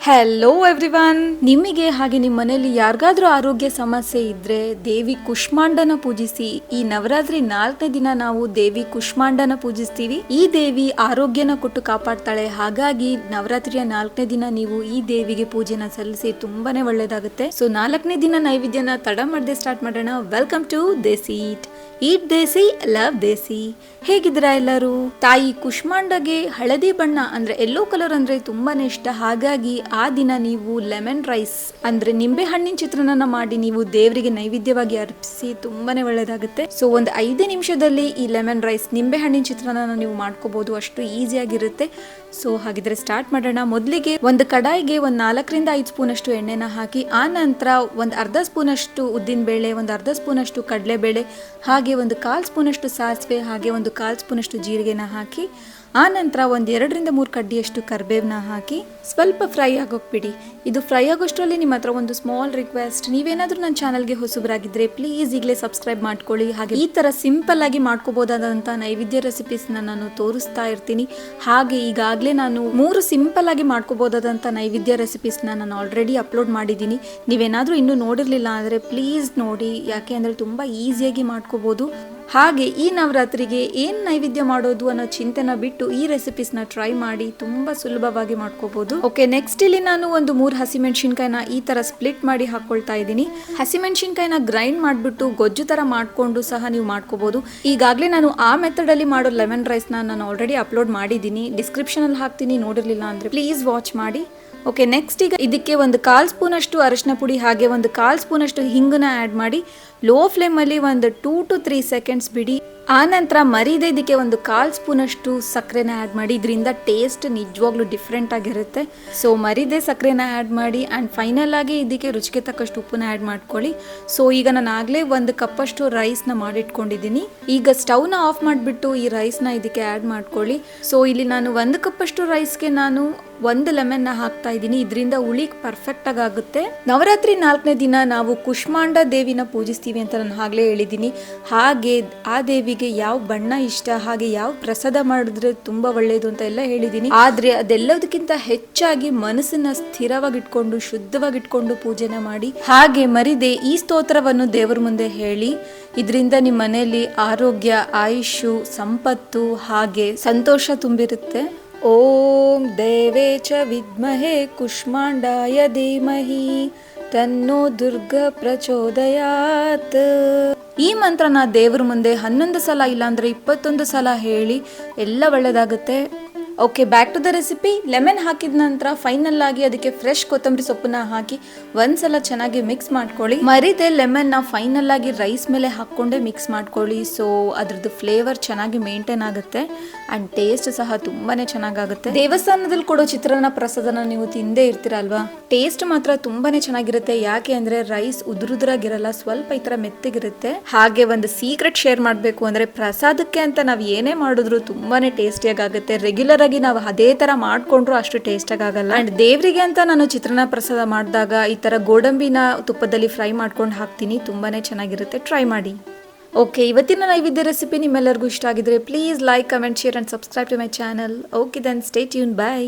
Hello everyone. ನಿಮಗೆ ಹಾಗೆ ನಿಮ್ಮ ಮನೆಯಲ್ಲಿ ಯಾರಿಗಾದ್ರೂ ಆರೋಗ್ಯ ಸಮಸ್ಯೆ ಇದ್ರೆ ದೇವಿ ಕುಷ್ಮಾಂಡನ ಪೂಜಿಸಿ. ಈ ನವರಾತ್ರಿ 4ನೇ ದಿನ ನಾವು ದೇವಿ ಕುಷ್ಮಾಂಡನ ಪೂಜಿಸ್ತೀವಿ. ಈ ದೇವಿ ಆರೋಗ್ಯನ ಕೊಟ್ಟು ಕಾಪಾಡ್ತಾಳೆ. ಹಾಗಾಗಿ ನವರಾತ್ರಿಯ 4ನೇ ದಿನ ನೀವು ಈ ದೇವಿಗೆ ಪೂಜೆನ ಸಲ್ಲಿಸಿ ತುಂಬಾನೇ ಒಳ್ಳೇದಾಗುತ್ತೆ. ಸೊ 4ನೇ ದಿನ ನೈವೇದ್ಯನ ತಡ ಮಾಡದೆ ಸ್ಟಾರ್ಟ್ ಮಾಡೋಣ. Welcome to Desi eat Desi love Desi. ಹೇಗಿದ್ದೀರಾ ಎಲ್ಲರೂ? ತಾಯಿ ಕುಷ್ಮಾಂಡಗೆ ಹಳದಿ ಬಣ್ಣ ಅಂದ್ರೆ ಯೆಲ್ಲೋ ಕಲರ್ ಅಂದ್ರೆ ತುಂಬಾನೇ ಇಷ್ಟ. ಹಾಗಾಗಿ ಆ ದಿನ ನೀವು ಲೆಮನ್ ರೈಸ್ ಅಂದ್ರೆ ನಿಂಬೆ ಹಣ್ಣಿನ ಚಿತ್ರಾನ್ನ ಮಾಡಿ ನೀವು ದೇವರಿಗೆ ನೈವೇದ್ಯವಾಗಿ ಅರ್ಪಿಸಿ ತುಂಬಾನೇ ಒಳ್ಳೇದಾಗುತ್ತೆ. ಸೊ ಒಂದು 5 ನಿಮಿಷದಲ್ಲಿ ಈ ಲೆಮನ್ ರೈಸ್ ನಿಂಬೆ ಹಣ್ಣಿನ ಚಿತ್ರಾನ್ನ ನೀವು ಮಾಡ್ಕೋಬಹುದು. ಅಷ್ಟು ಈಸಿಯಾಗಿರುತ್ತೆ. ಸೊ ಹಾಗಿದ್ರೆ ಸ್ಟಾರ್ಟ್ ಮಾಡೋಣ. ಮೊದಲಿಗೆ ಒಂದು ಕಡಾಯಿಗೆ ಒಂದು 4ರಿಂದ 5 ಸ್ಪೂನ್ ಅಷ್ಟು ಎಣ್ಣೆನ ಹಾಕಿ, ಆ ನಂತರ ಒಂದು ಅರ್ಧ ಸ್ಪೂನ್ ಅಷ್ಟು ಉದ್ದಿನ ಬೇಳೆ, ಒಂದು ಅರ್ಧ ಸ್ಪೂನ್ ಅಷ್ಟು ಕಡಲೆಬೇಳೆ, ಹಾಗೆ ಒಂದು 1/4 ಸ್ಪೂನ್ ಅಷ್ಟು ಸಾಸಿವೆ, ಹಾಗೆ ಒಂದು 1/4 ಸ್ಪೂನ್ ಅಷ್ಟು ಜೀರಿಗೆನ ಹಾಕಿ, ಆ ನಂತರ ಒಂದು 2ರಿಂದ 3 ಕಡ್ಡಿಯಷ್ಟು ಕರಿಬೇವನ್ನ ಹಾಕಿ ಸ್ವಲ್ಪ ಫ್ರೈ ಆಗೋಗ್ಬಿಡಿ. ಇದು ಫ್ರೈ ಆಗೋಷ್ಟರಲ್ಲಿ ನಿಮ್ಮ ಹತ್ರ ಒಂದು ಸ್ಮಾಲ್ ರಿಕ್ವೆಸ್ಟ್, ನೀವೇನಾದ್ರೂ ನನ್ನ ಚಾನಲ್ಗೆ ಹೊಸಬರಾಗಿದ್ರೆ ಪ್ಲೀಸ್ ಈಗಲೇ ಸಬ್ಸ್ಕ್ರೈಬ್ ಮಾಡ್ಕೊಳ್ಳಿ. ಹಾಗೆ ಈ ತರ ಸಿಂಪಲ್ ಆಗಿ ಮಾಡ್ಕೋಬಹುದಾದಂತ ನೈವೇದ್ಯ ರೆಸಿಪೀಸ್ನ ನಾನು ತೋರಿಸ್ತಾ ಇರ್ತೀನಿ. ಹಾಗೆ ಈಗಾಗಲೇ ನಾನು 3 ಸಿಂಪಲ್ ಆಗಿ ಮಾಡ್ಕೋಬಹುದಾದಂತ ನೈವೇದ್ಯ ರೆಸಿಪೀಸ್ನ ನಾನು ಆಲ್ರೆಡಿ ಅಪ್ಲೋಡ್ ಮಾಡಿದ್ದೀನಿ. ನೀವೇನಾದ್ರೂ ಇನ್ನೂ ನೋಡಿರ್ಲಿಲ್ಲ ಅಂದ್ರೆ ಪ್ಲೀಸ್ ನೋಡಿ, ಯಾಕೆ ಅಂದ್ರೆ ತುಂಬಾ ಈಸಿಯಾಗಿ ಮಾಡ್ಕೋಬಹುದು. ಹಾಗೆ ಈ ನವರಾತ್ರಿಗೆ ಏನು ನೈವೇದ್ಯ ಮಾಡೋದು ಅನ್ನೋ ಚಿಂತೆನ ಬಿಟ್ಟು ಈ ರೆಸಿಪೀಸ್ನ ಟ್ರೈ ಮಾಡಿ, ತುಂಬಾ ಸುಲಭವಾಗಿ ಮಾಡ್ಕೋಬಹುದು. ಓಕೆ, ನೆಕ್ಸ್ಟ್ ಇಲ್ಲಿ ನಾನು ಒಂದು 3 ಹಸಿಮೆಣಸಿನ್ಕಾಯಿನ ಈ ತರ ಸ್ಪ್ಲಿಟ್ ಮಾಡಿ ಹಾಕೊಳ್ತಾ ಇದ್ದೀನಿ. ಹಸಿಮೆಣಸಿನ್ಕಾಯಿನ ಗ್ರೈಂಡ್ ಮಾಡಿಬಿಟ್ಟು ಗೊಜ್ಜು ತರ ಮಾಡ್ಕೊಂಡು ಸಹ ನೀವು ಮಾಡ್ಕೋಬಹುದು. ಈಗಾಗಲೇ ನಾನು ಆ ಮೆಥಡ್ ಅಲ್ಲಿ ಮಾಡೋ ಲೆಮನ್ ರೈಸ್ನ ನಾನು ಆಲ್ರೆಡಿ ಅಪ್ಲೋಡ್ ಮಾಡಿದ್ದೀನಿ, ಡಿಸ್ಕ್ರಿಪ್ಷನ್ ಅಲ್ಲಿ ಹಾಕ್ತೀನಿ, ನೋಡಿರ್ಲಿಲ್ಲ ಅಂದ್ರೆ ಪ್ಲೀಸ್ ವಾಚ್ ಮಾಡಿ. ಓಕೆ, ನೆಕ್ಸ್ಟ್ ಈಗ ಇದಕ್ಕೆ ಒಂದು 1/4 ಸ್ಪೂನ್ ಅಷ್ಟು ಅರಿಶಿನ ಪುಡಿ, ಹಾಗೆ ಒಂದು 1/4 ಸ್ಪೂನ್ ಅಷ್ಟು ಹಿಂಗನ್ನ ಆ್ಯಡ್ ಮಾಡಿ ಲೋ ಫ್ಲೇಮಲ್ಲಿ ಒಂದು 2 to 3 ಸೆಕೆಂಡ್ಸ್ ಬಿಡಿ. ಆ ನಂತರ ಮರಿದೆ ಇದಕ್ಕೆ ಒಂದು 1/4 ಸ್ಪೂನ್ ಅಷ್ಟು ಸಕ್ಕರೆನ ಆ್ಯಡ್ ಮಾಡಿ. ಇದರಿಂದ ಟೇಸ್ಟ್ ನಿಜವಾಗ್ಲೂ ಡಿಫ್ರೆಂಟ್ ಆಗಿರುತ್ತೆ. ಸೊ ಮರಿದೆ ಸಕ್ಕರೆನ ಆ್ಯಡ್ ಮಾಡಿ ಆ್ಯಂಡ್ ಫೈನಲ್ ಆಗಿ ಇದಕ್ಕೆ ರುಚಿಗೆ ತಕ್ಕಷ್ಟು ಉಪ್ಪನ್ನ ಆ್ಯಡ್ ಮಾಡ್ಕೊಳ್ಳಿ. ಸೊ ಈಗ ನಾನು ಆಗಲೇ 1 ಕಪ್ಪಷ್ಟು ರೈಸ್ನ ಮಾಡಿಟ್ಕೊಂಡಿದ್ದೀನಿ. ಈಗ ಸ್ಟವ್ನ ಆಫ್ ಮಾಡಿಬಿಟ್ಟು ಈ ರೈಸ್ನ ಇದಕ್ಕೆ ಆ್ಯಡ್ ಮಾಡ್ಕೊಳ್ಳಿ. ಸೊ ಇಲ್ಲಿ ನಾನು 1 ಕಪ್ಪಷ್ಟು ರೈಸ್ಗೆ ನಾನು 1 ಲೆಮನ್ನ ಹಾಕ್ತಾ ಇದ್ದೀನಿ. ಇದರಿಂದ ಹುಳಿ ಪರ್ಫೆಕ್ಟ್ ಆಗುತ್ತೆ. ನವರಾತ್ರಿ 4ನೇ ದಿನ ನಾವು ಕುಷ್ಮಾಂಡ ದೇವಿನ ಪೂಜಿಸ್ತೀವಿ ಅಂತ ನಾನು ಆಗಲೇ ಹೇಳಿದ್ದೀನಿ. ಹಾಗೆ ಆ ದೇವಿಗೆ ಯಾವ ಬಣ್ಣ ಇಷ್ಟ, ಹಾಗೆ ಯಾವ ಪ್ರಸಾದ ಮಾಡಿದ್ರೆ ತುಂಬಾ ಒಳ್ಳೇದು ಅಂತ ಎಲ್ಲ ಹೇಳಿದ್ದೀನಿ. ಆದ್ರೆ ಅದೆಲ್ಲದಕ್ಕಿಂತ ಹೆಚ್ಚಾಗಿ ಮನಸ್ಸನ್ನ ಸ್ಥಿರವಾಗಿಟ್ಕೊಂಡು ಶುದ್ಧವಾಗಿಟ್ಕೊಂಡು ಪೂಜೆನ ಮಾಡಿ. ಹಾಗೆ ಮರಿದೆ ಈ ಸ್ತೋತ್ರವನ್ನು ದೇವರ ಮುಂದೆ ಹೇಳಿ. ಇದರಿಂದ ನಿಮ್ಮ ಮನೆಯಲ್ಲಿ ಆರೋಗ್ಯ, ಆಯುಷು, ಸಂಪತ್ತು ಹಾಗೆ ಸಂತೋಷ ತುಂಬಿರುತ್ತೆ. ಓಂ ದೇವೇ ಚ ವಿದ್ಮಹೇ ಕುಷ್ಮಾಂಡಾಯ ಧೀಮಹಿ ತನ್ನೋ ದುರ್ಗ ಪ್ರಚೋದಯಾತ್. ಈ ಮಂತ್ರನ ದೇವರ ಮುಂದೆ 11 ಸಲ ಇಲ್ಲಾಂದ್ರೆ 21 ಸಲ ಹೇಳಿ, ಎಲ್ಲ ಒಳ್ಳೇದಾಗುತ್ತೆ. Okay, back to the recipe. Lemon ಹಾಕಿದ ನಂತರ ಫೈನಲ್ ಆಗಿ ಅದಕ್ಕೆ ಫ್ರೆಶ್ ಕೊತ್ತಂಬರಿ ಸೊಪ್ಪನ್ನ ಹಾಕಿ ಒಂದ್ಸಲ ಚೆನ್ನಾಗಿ ಮಿಕ್ಸ್ ಮಾಡ್ಕೊಳ್ಳಿ. ಮರಿದೆ ಲೆಮನ್ನ ಫೈನಲ್ ಆಗಿ ರೈಸ್ ಮೇಲೆ ಹಾಕ್ಕೊಂಡೆ ಮಿಕ್ಸ್ ಮಾಡ್ಕೊಳ್ಳಿ. ಸೊ ಅದ್ರದ್ದು ಫ್ಲೇವರ್ ಚೆನ್ನಾಗಿ ಮೇಂಟೈನ್ ಆಗುತ್ತೆ ಅಂಡ್ ಟೇಸ್ಟ್ ಸಹ ತುಂಬಾನೇ ಚೆನ್ನಾಗಾಗುತ್ತೆ. ದೇವಸ್ಥಾನದಲ್ಲಿ ಕೊಡೋ ಚಿತ್ರಾನ್ನ ಪ್ರಸಾದನ ನೀವು ತಿಂದೇ ಇರ್ತೀರಲ್ವಾ, ಟೇಸ್ಟ್ ಮಾತ್ರ ತುಂಬಾನೇ ಚೆನ್ನಾಗಿರುತ್ತೆ. ಯಾಕೆ ಅಂದ್ರೆ ರೈಸ್ ಉದುರುದ್ರಾಗಿರಲ್ಲ, ಸ್ವಲ್ಪ ಈ ತರ ಮೆತ್ತಗಿರುತ್ತೆ. ಹಾಗೆ ಒಂದು ಸೀಕ್ರೆಟ್ ಶೇರ್ ಮಾಡಬೇಕು ಅಂದ್ರೆ ಪ್ರಸಾದಕ್ಕೆ ಅಂತ ನಾವು ಏನೇ ಮಾಡಿದ್ರು ತುಂಬಾನೇ ಟೇಸ್ಟಿಯಾಗಿ ಆಗುತ್ತೆ. ರೆಗ್ಯುಲರ್ ಆಗಿ ನಾವು ಅದೇ ತರ ಮಾಡ್ಕೊಂಡ್ರು ಅಷ್ಟು ಟೇಸ್ಟ್ ಆಗಲ್ಲ. ಅಂಡ್ ದೇವರಿಗೆ ಅಂತ ನಾನು ಚಿತ್ರಾನ್ನ ಪ್ರಸಾದ ಮಾಡಿದಾಗ ಈ ತರ ಗೋಡಂಬಿನ ತುಪ್ಪದಲ್ಲಿ ಫ್ರೈ ಮಾಡ್ಕೊಂಡು ಹಾಕ್ತೀನಿ, ತುಂಬಾನೇ ಚೆನ್ನಾಗಿರುತ್ತೆ. ಟ್ರೈ ಮಾಡಿ. ಓಕೆ, ಇವತ್ತಿನ ನೈವೇದ್ಯ ರೆಸಿಪಿ ನಿಮ್ಮೆಲ್ಲರಿಗೂ ಇಷ್ಟ ಆಗಿದ್ರೆ please like, comment, share and subscribe to my channel. Okay then stay tune. By.